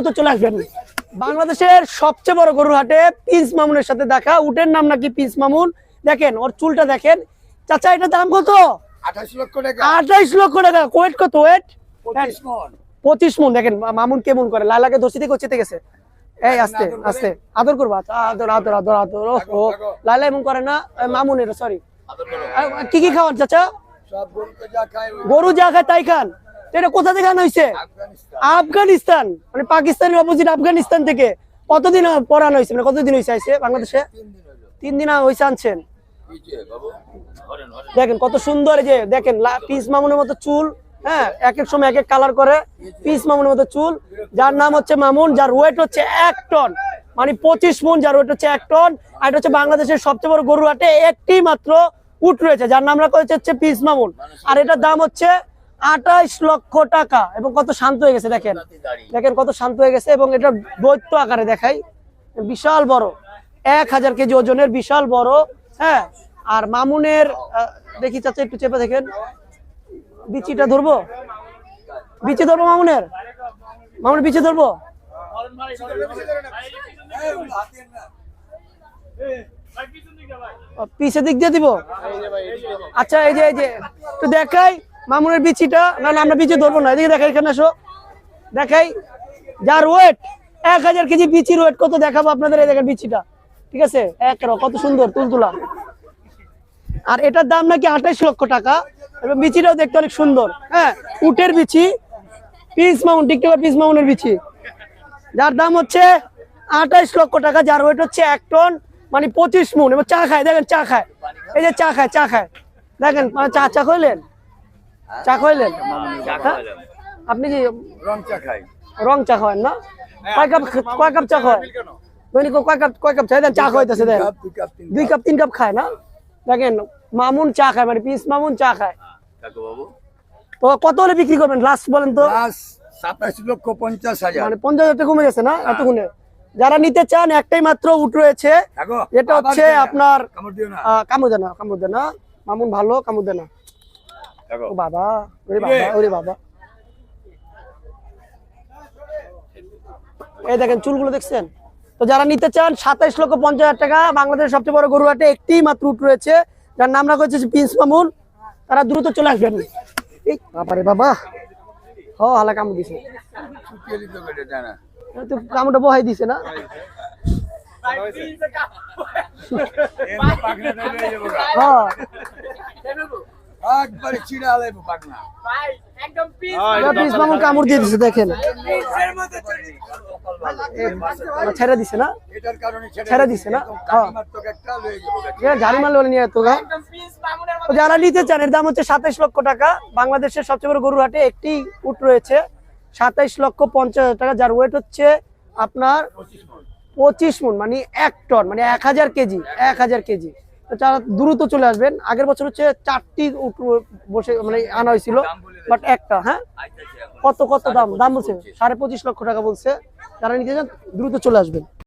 তো চলে আসবেন বাংলাদেশের সবচেয়ে বড় গরুর হাটে প্রিন্স মামুনের সাথে দেখা। উটের নাম নাকি প্রিন্স মামুন। দেখেন ওর চুলটা দেখেন। চাচা এটার দাম কত? 28 লক্ষ টাকা। 28 লক্ষ টাকা। ওয়েট কত? ওয়েট 25 মণ। দেখেন মামুন কেমন করে, লালাকে ধরছি থেকে হচ্ছে গেছে। এই আস্তে আস্তে আদর করবো। আদর আদর আদর আদর। ও লালা এমন করে না, মামুনের সরি। কি কি খাওয়ান চাচা? সব গরুকে যা খায় গরু যা খায় তাই খান। এটা কোথা থেকে আনা হয়েছে? আফগানিস্তান, মানে পাকিস্তানের অপোজিট আফগানিস্তান থেকে। কতদিন পর আনা হয়েছে, মানে কতদিন হয়েছে আইছে বাংলাদেশে? 3 দিন হয়েছে আনছেন। দেখেন কত সুন্দর। এই যে দেখেন পিস মামুনের মতো চুল। হ্যাঁ, এক এক সময় এক এক কালার করে। পিস মামুনের মতো চুল, যার নাম হচ্ছে মামুন, যার ওয়েট হচ্ছে 1 টন, মানে 25 মণ, যার ওয়েট হচ্ছে 1 টন। আর এটা হচ্ছে বাংলাদেশের সবচেয়ে বড় গরু হাটে একটি মাত্র উট রয়েছে, যার নাম রাখা হচ্ছে পিস মামুন। আর এটার দাম হচ্ছে 28 লক্ষ টাকা। এবং কত শান্ত হয়ে গেছে দেখেন। দেখেন কত শান্ত হয়ে গেছে। এবং এটা দৈত্য আকারে দেখাই, বিশাল বড়, 1000 কেজি ওজনের, বিশাল বড়। হ্যাঁ, আর মামুনের দেখি চাচা একটু চেপে দেখেন। বিচিটা ধরবো, বিচি ধরবো মামুনের, মামুনের বিচি ধরবো। পিছে দিক দিয়ে দিব। আচ্ছা এই যে একটু দেখাই মামুনের বিচিটা। না না, আমরা বিচি ধরবো না, এদিকে দেখাই, এখানে আসো দেখাই। যার ওয়েট 1000 কেজি, বিচির ওয়েট কত দেখাবো আপনাদের। এই দেখেন বিচিটা, ঠিক আছে, কত সুন্দর তুলতুলা। আর এটার দাম নাকি 28 লক্ষ টাকা। এবং বিচিটাও দেখতে অনেক সুন্দর। হ্যাঁ, উটের বিচি, পিস মামুন, টিকটকার পিস মামুনের বিচি, যার দাম হচ্ছে 28 লক্ষ টাকা, যার ওয়েট হচ্ছে 1 টন, মানে 25 মণ। এবং চা খায়, দেখেন চা খায়, এই যে চা খায়, চা খায় দেখেন। মানে চা খাইলেন, চা খাইলেন আপনি? কি রং চা খাই? রং চা খাওয়েন না? কয় কাপ চা খায়? কয় কাপ চা দেন? চা খাইতেছে দেন 2 কাপ 3 কাপ খায় না। দেখেন মামুন চা খায়, মানে পিস মামুন চা খায়। তো কত হলে বিক্রি করবেন লাস্ট বলেন তো? 27 লক্ষ 50,000। মানে 50,000 কমে গেছে না এতক্ষণে। যারা নিতে চান একটাই মাত্র উট রয়েছে, এটা হচ্ছে আপনার কামড় দেয় না মামুন, ভালো কামড় দেয় না। ও বাবা, ওরে বাবা, ওরে বাবা। এই দেখেন চুলগুলো দেখছেন। তো যারা নিতে চান 27 লক্ষ 50,000 টাকা, বাংলাদেশের সবচেয়ে বড় গরু হাটে একটি মাত্র উট রয়েছে, যার নাম রাখা হচ্ছে প্রিন্স মামুন। তারা দ্রুত চলে আসবেন। এই বাবারে বাবা, হ হালা কামড় দিছে, কামড়টা বহাই দিছে না। কামড় দিয়ে দিছে দেখেন, ছেড়ে দিছে না, ছেড়ে দিছে না। ঝাড়ি মারলে নিয়ে যেত। যারা নিতে চান এর দাম হচ্ছে 27 লক্ষ টাকা। বাংলাদেশের সবচেয়ে বড় গরুর হাটে একটি উট রয়েছে, 27 লক্ষ 50,000 টাকা, যার ওয়েট হচ্ছে আপনার 25 মণ, মানে 1 টন, মানে 1000 কেজি, 1000 কেজি। তো যারা দ্রুত চলে আসবেন। আগের বছর হচ্ছে 4টি উট বসে মানে আনা হয়েছিল, বাট একটা। হ্যাঁ, কত দাম বলছে? 25.5 লক্ষ টাকা বলছে। যারা নিতে চান দ্রুত চলে আসবেন।